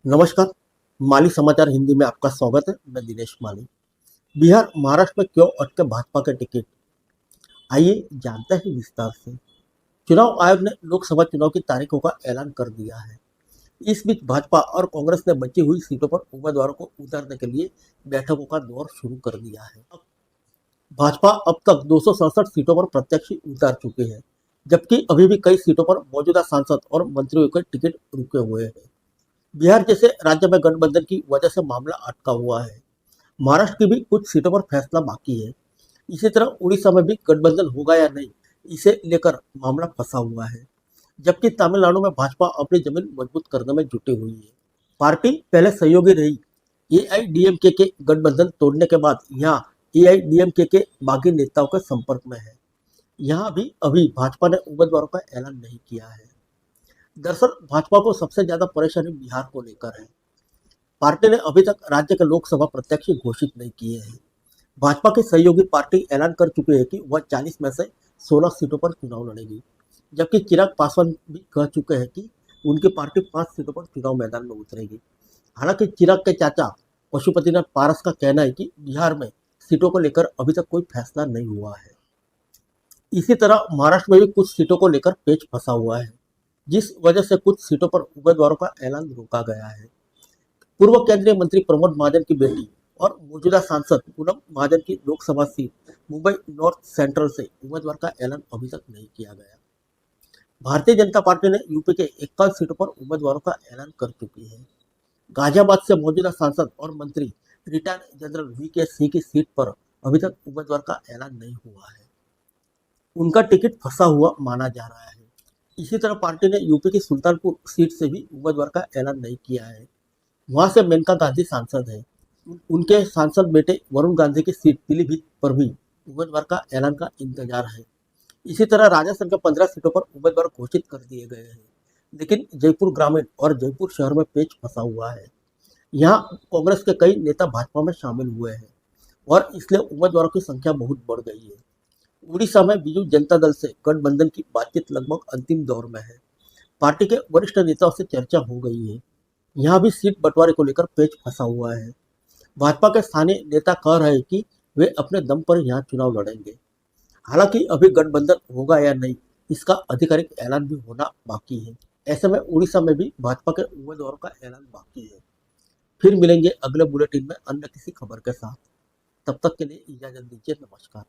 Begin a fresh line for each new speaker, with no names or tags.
नमस्कार। माली समाचार हिंदी में आपका स्वागत है। मैं दिनेश माली। बिहार महाराष्ट्र में क्यों अटके भाजपा के टिकट, आइए जानते हैं विस्तार से। चुनाव आयोग ने लोकसभा चुनाव की तारीखों का ऐलान कर दिया है। इस बीच भाजपा और कांग्रेस ने बची हुई सीटों पर उम्मीदवारों को उतारने के लिए बैठकों का दौर शुरू कर दिया है। भाजपा अब तक 267 सीटों पर प्रत्याशी उतार चुकी है, जबकि अभी भी कई सीटों पर मौजूदा सांसद और मंत्रियों के टिकट रुके हुए हैं। बिहार जैसे राज्य में गठबंधन की वजह से मामला अटका हुआ है। महाराष्ट्र की भी कुछ सीटों पर फैसला बाकी है। इसी तरह उड़ीसा में भी गठबंधन होगा या नहीं, इसे लेकर मामला फंसा हुआ है। जबकि तमिलनाडु में भाजपा अपनी जमीन मजबूत करने में जुटी हुई है। पार्टी पहले सहयोगी रही एआईडीएमके के गठबंधन तोड़ने के बाद यहाँ एआईडीएमके के बागी नेताओं के संपर्क में है। यहाँ भी अभी भाजपा ने उम्मीदवारों का ऐलान नहीं किया है। दरअसल भाजपा को सबसे ज्यादा परेशानी बिहार को लेकर है। पार्टी ने अभी तक राज्य के लोकसभा प्रत्याशी घोषित नहीं किए हैं। भाजपा की सहयोगी पार्टी ऐलान कर चुकी है कि वह 40 में से 16 सीटों पर चुनाव लड़ेगी, जबकि चिराग पासवान भी कह चुके हैं कि उनकी पार्टी 5 सीटों पर चुनाव मैदान में उतरेगी। हालांकि चिराग के चाचा पशुपतिनाथ पारस का कहना है कि बिहार में सीटों को लेकर अभी तक कोई फैसला नहीं हुआ है। इसी तरह महाराष्ट्र में भी कुछ सीटों को लेकर पेच फंसा हुआ है, जिस वजह से कुछ सीटों पर उम्मीदवारों का ऐलान रोका गया है। पूर्व केंद्रीय मंत्री प्रमोद महाजन की बेटी और मौजूदा सांसद पूनम महाजन की Lok Sabha seat Mumbai north central से उम्मीदवार का ऐलान अभी तक नहीं किया गया। भारतीय जनता पार्टी ने यूपी के 51 सीटों पर उम्मीदवारों का ऐलान कर चुकी है। गाजियाबाद से मौजूदा सांसद और मंत्री रिटायर्ड जनरल वी के सिंह की सीट पर अभी तक उम्मीदवार का ऐलान नहीं हुआ है। उनका टिकट फंसा हुआ माना जा रहा है। इसी तरह पार्टी ने यूपी की सुल्तानपुर सीट से भी उम्मीदवार का ऐलान नहीं किया है। वहां से मेनका गांधी सांसद है। उनके सांसद बेटे वरुण गांधी की सीट पीलीभीत पर भी उम्मीदवार का ऐलान का इंतजार है। इसी तरह राजस्थान के 15 सीटों पर उम्मीदवार घोषित कर दिए गए हैं, लेकिन जयपुर ग्रामीण और जयपुर शहर में पेच फंसा हुआ है। यहाँ कांग्रेस के कई नेता भाजपा में शामिल हुए हैं और इसलिए उम्मीदवारों की संख्या बहुत बढ़ गई है। उड़ीसा में बीजू जनता दल से गठबंधन की बातचीत लगभग अंतिम दौर में है। पार्टी के वरिष्ठ नेताओं से चर्चा हो गई है। यहाँ भी सीट बंटवारे को लेकर पेच फंसा हुआ है। भाजपा के स्थानीय नेता कह रहे हैं कि वे अपने दम पर यहाँ चुनाव लड़ेंगे। हालांकि अभी गठबंधन होगा या नहीं, इसका आधिकारिक ऐलान भी होना बाकी है। ऐसे में उड़ीसा में भी भाजपा के उम्मीदवारों का ऐलान बाकी है। फिर मिलेंगे अगले बुलेटिन में अन्य किसी खबर के साथ। तब तक के लिए इजाजत दीजिए। नमस्कार।